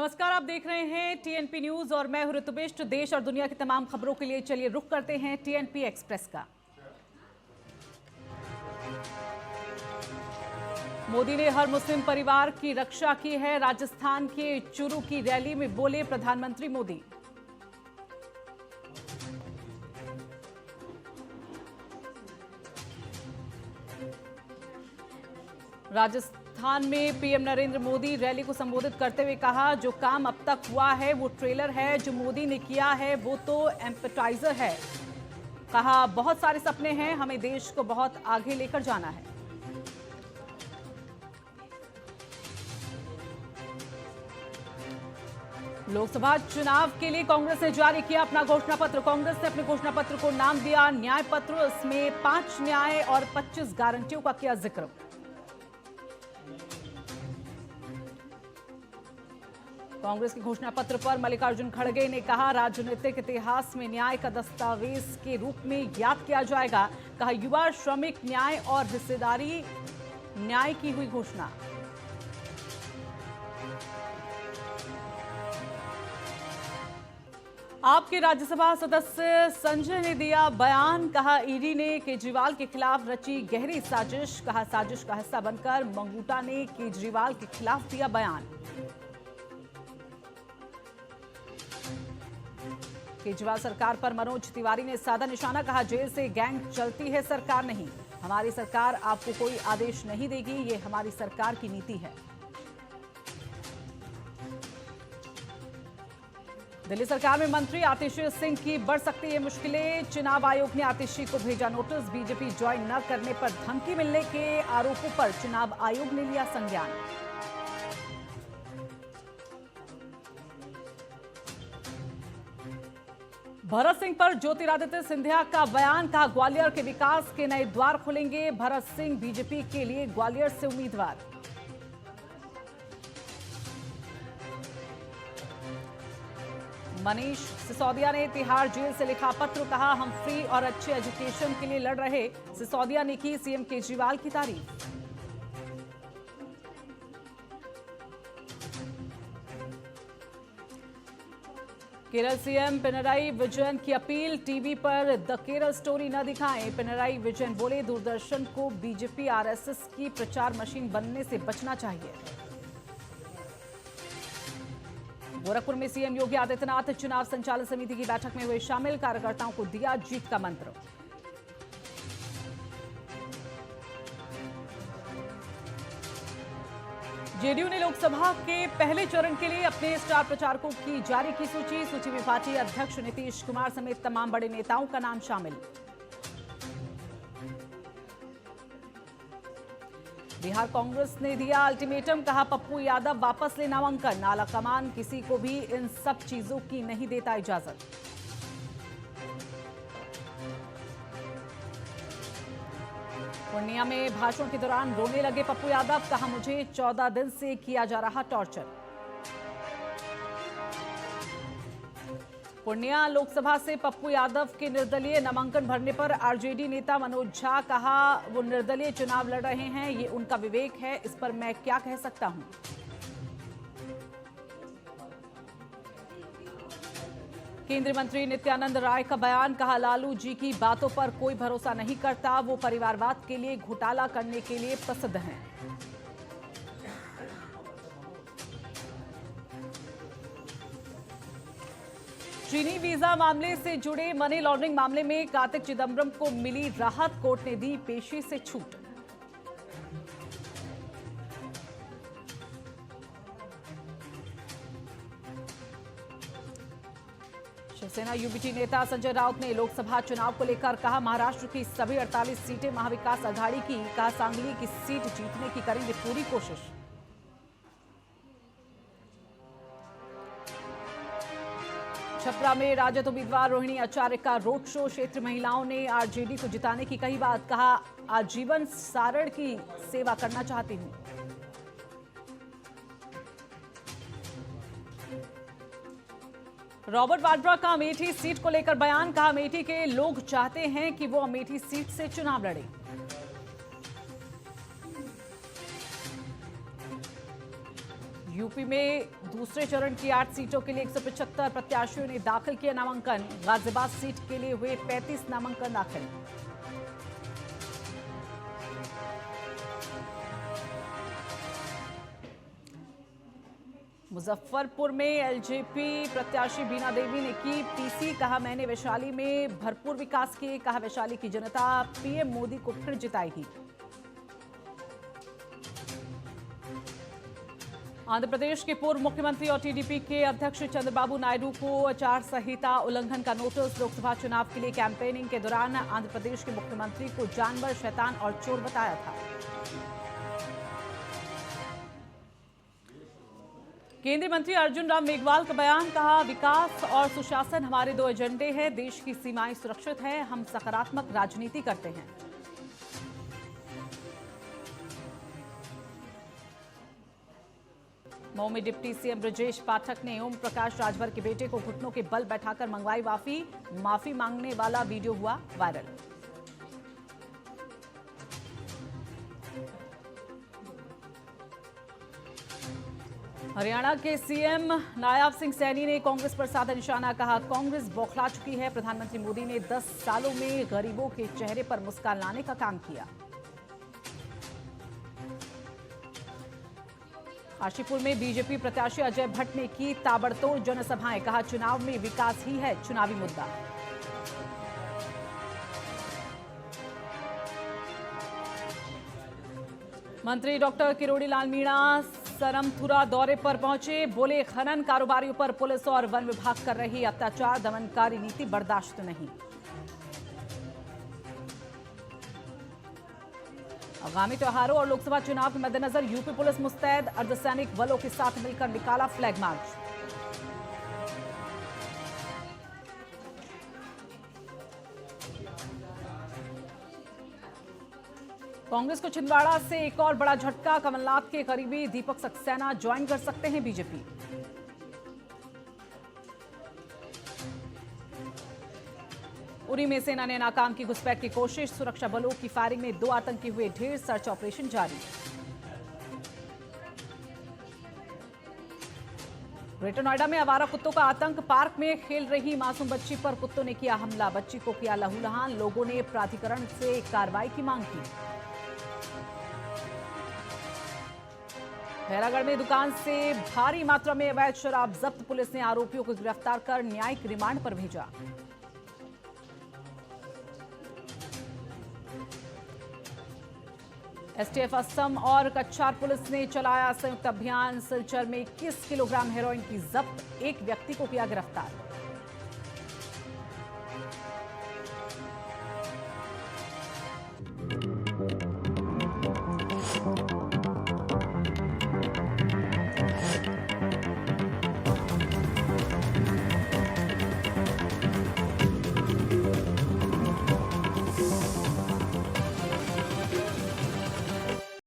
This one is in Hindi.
नमस्कार, आप देख रहे हैं टीएनपी न्यूज और मैं हूं ऋतुबिष्ट। देश और दुनिया की तमाम खबरों के लिए चलिए रुख करते हैं टीएनपी एक्सप्रेस का। मोदी ने हर मुस्लिम परिवार की रक्षा की है। राजस्थान के चूरू की रैली में बोले प्रधानमंत्री मोदी। राजस्थान में पीएम नरेंद्र मोदी रैली को संबोधित करते हुए कहा, जो काम अब तक हुआ है वो ट्रेलर है, जो मोदी ने किया है वो तो एम्पेटाइजर है। कहा, बहुत सारे सपने हैं, हमें देश को बहुत आगे लेकर जाना है। लोकसभा चुनाव के लिए कांग्रेस ने जारी किया अपना घोषणा पत्र। कांग्रेस ने अपने घोषणा पत्र को नाम दिया न्याय पत्र। इसमें 5 न्याय और 25 गारंटियों का किया जिक्र। कांग्रेस के घोषणा पत्र पर मल्लिकार्जुन खड़गे ने कहा, राजनीतिक इतिहास में न्याय का दस्तावेज के रूप में याद किया जाएगा। कहा, युवा श्रमिक न्याय और हिस्सेदारी न्याय की हुई घोषणा। आपके राज्यसभा सदस्य संजय ने दिया बयान। कहा, ईडी ने केजरीवाल के खिलाफ रची गहरी साजिश। कहा, साजिश का हिस्सा बनकर मंगूटा ने केजरीवाल के खिलाफ दिया बयान। केजरीवाल सरकार पर मनोज तिवारी ने साधा निशाना। कहा, जेल से गैंग चलती है, सरकार नहीं। हमारी सरकार आपको कोई आदेश नहीं देगी, ये हमारी सरकार की नीति है। दिल्ली सरकार में मंत्री आतिशी सिंह की बढ़ सकती है मुश्किलें। चुनाव आयोग ने आतिशी को भेजा नोटिस। बीजेपी ज्वाइन न करने पर धमकी मिलने के आरोपों पर चुनाव आयोग ने लिया संज्ञान। भरत सिंह पर ज्योतिरादित्य सिंधिया का बयान। कहा, ग्वालियर के विकास के नए द्वार खुलेंगे। भरत सिंह बीजेपी के लिए ग्वालियर से उम्मीदवार। मनीष सिसोदिया ने तिहाड़ जेल से लिखा पत्र। कहा, हम फ्री और अच्छे एजुकेशन के लिए लड़ रहे। सिसोदिया ने की सीएम केजरीवाल की तारीफ। केरल सीएम पिनराई विजयन की अपील। टीवी पर द केरल स्टोरी न दिखाएं। पिनराई विजयन बोले, दूरदर्शन को बीजेपी आरएसएस की प्रचार मशीन बनने से बचना चाहिए। गोरखपुर में सीएम योगी आदित्यनाथ चुनाव संचालन समिति की बैठक में हुए शामिल। कार्यकर्ताओं को दिया जीत का मंत्र। जेडीयू ने लोकसभा के पहले चरण के लिए अपने स्टार प्रचारकों की जारी की सूची। सूची में पार्टी अध्यक्ष नीतीश कुमार समेत तमाम बड़े नेताओं का नाम शामिल। बिहार कांग्रेस ने दिया अल्टीमेटम। कहा, पप्पू यादव वापस ले नामांकन। आला कमान किसी को भी इन सब चीजों की नहीं देता इजाजत। पूर्णिया में भाषण के दौरान रोने लगे पप्पू यादव। कहा, मुझे 14 दिन से किया जा रहा टॉर्चर। पूर्णिया लोकसभा से पप्पू यादव के निर्दलीय नामांकन भरने पर आरजेडी नेता मनोज झा। कहा, वो निर्दलीय चुनाव लड़ रहे हैं, ये उनका विवेक है, इस पर मैं क्या कह सकता हूं। केंद्रीय मंत्री नित्यानंद राय का बयान। कहा, लालू जी की बातों पर कोई भरोसा नहीं करता, वो परिवारवाद के लिए घोटाला करने के लिए प्रसिद्ध हैं। चीनी वीजा मामले से जुड़े मनी लॉन्ड्रिंग मामले में कार्तिक चिदंबरम को मिली राहत। कोर्ट ने दी पेशी से छूट। शिवसेना यूबीटी नेता संजय राउत ने लोकसभा चुनाव को लेकर कहा, महाराष्ट्र की सभी 48 सीटें महाविकास आघाड़ी की। कहा, सांगली की सीट जीतने की करेंगे पूरी कोशिश। छपरा में राजद उम्मीदवार रोहिणी आचार्य का रोड शो। क्षेत्र महिलाओं ने आरजेडी को जिताने की कही बात। कहा, आजीवन सारण की सेवा करना चाहती हूं। रॉबर्ट वाड्रा का अमेठी सीट को लेकर बयान। कहा, अमेठी के लोग चाहते हैं कि वो अमेठी सीट से चुनाव लड़े। यूपी में दूसरे चरण की 8 सीटों के लिए 175 प्रत्याशियों ने दाखिल किया नामांकन। गाजियाबाद सीट के लिए हुए 35 नामांकन दाखिल। मुजफ्फरपुर में एलजेपी प्रत्याशी बीना देवी ने की पीसी। कहा मैंने वैशाली में भरपूर विकास किए। कहा वैशाली की जनता पीएम मोदी को फिर जिताएगी। आंध्र प्रदेश के पूर्व मुख्यमंत्री और टीडीपी के अध्यक्ष चंद्रबाबू नायडू को आचार संहिता उल्लंघन का नोटिस। लोकसभा चुनाव के लिए कैंपेनिंग के दौरान आंध्र प्रदेश के मुख्यमंत्री को जानवर, शैतान और चोर बताया था। केंद्रीय मंत्री अर्जुन राम मेघवाल का बयान। कहा विकास और सुशासन हमारे 2 एजेंडे हैं। देश की सीमाएं सुरक्षित हैं। हम सकारात्मक राजनीति करते हैं। मऊ में डिप्टी सीएम ब्रजेश पाठक ने ओम प्रकाश राजभर के बेटे को घुटनों के बल बैठाकर मंगवाई माफी मांगने वाला वीडियो हुआ वायरल। हरियाणा के सीएम नायब सिंह सैनी ने कांग्रेस पर साधा निशाना। कहा कांग्रेस बौखला चुकी है। प्रधानमंत्री मोदी ने 10 सालों में गरीबों के चेहरे पर मुस्कान लाने का काम किया। काशीपुर में बीजेपी प्रत्याशी अजय भट्ट ने की ताबड़तोड़ जनसभाएं। कहा चुनाव में विकास ही है चुनावी मुद्दा। मंत्री डॉक्टर किरोड़ी लाल मीणा सरमथुरा दौरे पर पहुंचे। बोले खनन कारोबारियों पर पुलिस और वन विभाग कर रही अत्याचार दमनकारी नीति बर्दाश्त नहीं। आगामी त्योहारों और लोकसभा चुनाव के मद्देनजर यूपी पुलिस मुस्तैद। अर्धसैनिक बलों के साथ मिलकर निकाला फ्लैग मार्च। कांग्रेस को छिंदवाड़ा से एक और बड़ा झटका। कमलनाथ के करीबी दीपक सक्सेना ज्वाइन कर सकते हैं बीजेपी। उरी में सेना ने नाकाम की घुसपैठ की कोशिश। सुरक्षा बलों की फायरिंग में 2 आतंकी हुए ढेर। सर्च ऑपरेशन जारी। ग्रेटर नोएडा में आवारा कुत्तों का आतंक। पार्क में खेल रही मासूम बच्ची पर कुत्तों ने किया हमला। बच्ची को किया लहूलुहान। लोगों ने प्राधिकरण से कार्रवाई की मांग की। खैरागढ़ में दुकान से भारी मात्रा में अवैध शराब जब्त। पुलिस ने आरोपियों को गिरफ्तार कर न्यायिक रिमांड पर भेजा। एसटीएफ असम और कच्छार पुलिस ने चलाया संयुक्त अभियान। सिलचर में 21 किलोग्राम हेरोइन की जब्त। एक व्यक्ति को किया गिरफ्तार।